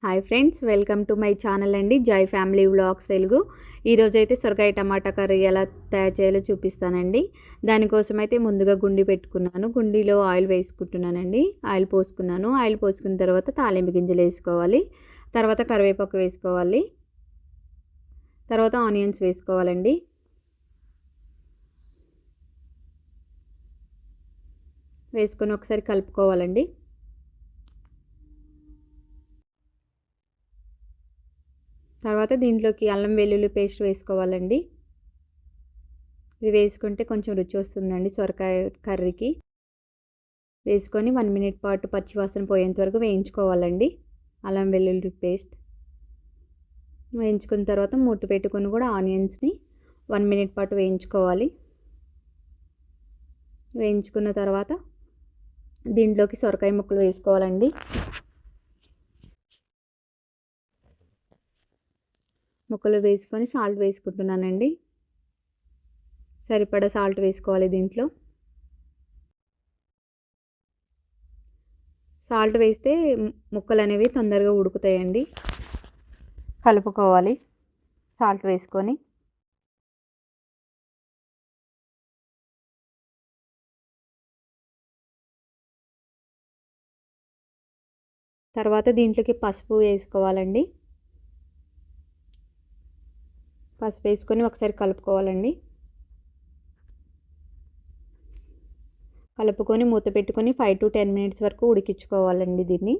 Hi friends, welcome to my channel అండి. Joy family vlogs Telugu. ఈరోజైతే సొరకాయ టమాటా కర్రీ ఎలా తయారు చేయాలో చూపిస్తానండి. దానికోసం అయితే ముందుగా గుండి పెట్టుకున్నాను. గుండిలో ఆయిల్ వేసుకుంటున్నానండి. ఆయిల్ పోసుకున్నాను. ఆయిల్ పోసుకున్న తర్వాత తాలింపు గింజలు వేసుకోవాలి. తర్వాత కరివేపాకు వేసుకోవాలి. తర్వాత ఆనియన్స్ వేసుకోవాలండి. వేసుకొని ఒకసారి కలుపుకోవాలండి. తర్వాత దీంట్లోకి అల్లం వెల్లుల్లి పేస్ట్ వేసుకోవాలండి. ఇది వేసుకుంటే కొంచెం రుచి వస్తుందండి సొరకాయ కర్రీకి. వేసుకొని 1 మినిట్ పాటు పచ్చివాసన పోయేంత వరకు వేయించుకోవాలండి. అల్లం వెల్లుల్లి పేస్ట్ వేయించుకున్న తర్వాత మూత పెట్టుకొని కూడా ఆనియన్స్ని 1 మినిట్ పాటు వేయించుకోవాలి. వేయించుకున్న తర్వాత దీంట్లోకి సొరకాయ ముక్కలు వేసుకోవాలండి. ముక్కలు వేసుకొని సాల్ట్ వేసుకుంటున్నానండి. సరిపడా సాల్ట్ వేసుకోవాలి. దీంట్లో సాల్ట్ వేస్తే ముక్కలు అనేవి తొందరగా ఉడుకుతాయండి. కలుపుకోవాలి సాల్ట్ వేసుకొని. తర్వాత దీంట్లోకి పసుపు వేసుకోవాలండి. పసుపు వేసుకొని ఒకసారి కలుపుకోవాలండి. కలుపుకొని మూత పెట్టుకొని 5 to 10 మినిట్స్ వరకు ఉడికించుకోవాలండి దీన్ని.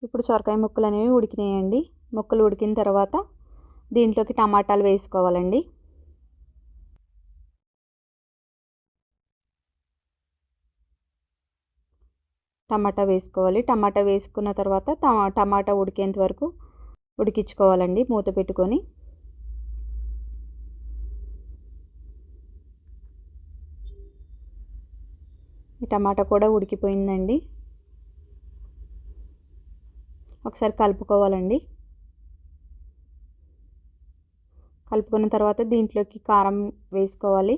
ఇప్పుడు సొరకాయ ముక్కలు అనేవి ఉడికినాయండి. ముక్కలు ఉడికిన తర్వాత దీంట్లోకి టమాటాలు వేసుకోవాలండి. టమాటా వేసుకోవాలి. టమాటా వేసుకున్న తర్వాత టమాటా ఉడికేంత వరకు ఉడికించుకోవాలండి మూత పెట్టుకొని. ఈ టమాటా కూడా ఉడికిపోయిందండి. ఒకసారి కలుపుకోవాలండి. కలుపుకున్న తర్వాత దీంట్లోకి కారం వేసుకోవాలి.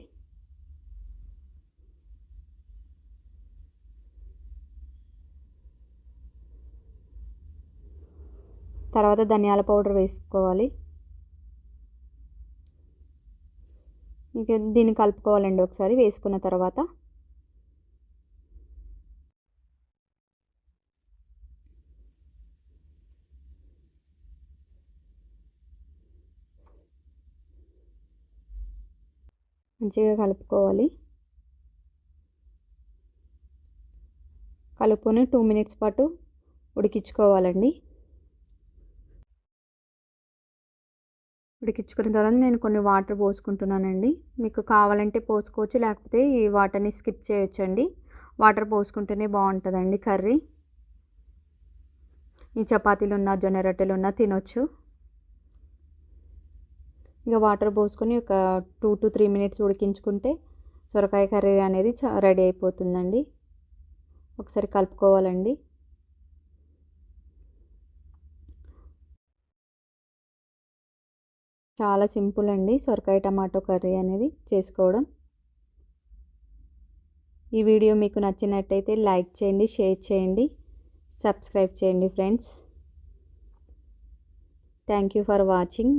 తర్వాత ధనియాల పౌడర్ వేసుకోవాలి. ఇక దీన్ని కలుపుకోవాలండి ఒకసారి. వేసుకున్న తర్వాత మంచిగా కలుపుకోవాలి. కలుపుకొని 2 మినిట్స్ పాటు ఉడికించుకోవాలండి. ఉడికించుకున్న తర్వాత నేను కొన్ని వాటర్ పోసుకుంటున్నానండి. మీకు కావాలంటే పోసుకోవచ్చు, లేకపోతే ఈ వాటర్ని స్కిప్ చేయొచ్చండి. వాటర్ పోసుకుంటేనే బాగుంటుందండి కర్రీ. ఈ చపాతీలు ఉన్నా జొన్న రొట్టెలు ఉన్నా తినొచ్చు. ఇక వాటర్ పోసుకొని ఒక 2 to 3 మినిట్స్ ఉడికించుకుంటే సొరకాయ కర్రీ అనేది రెడీ అయిపోతుందండి. ఒకసారి కలుపుకోవాలండి. చాలా సింపుల్ అండి సొరకాయ టమాటో కర్రీ అనేది చేసుకోవడం. ఈ వీడియో మీకు నచ్చినట్టయితే లైక్ చేయండి, షేర్ చేయండి, సబ్స్క్రైబ్ చేయండి friends. Thank you for watching.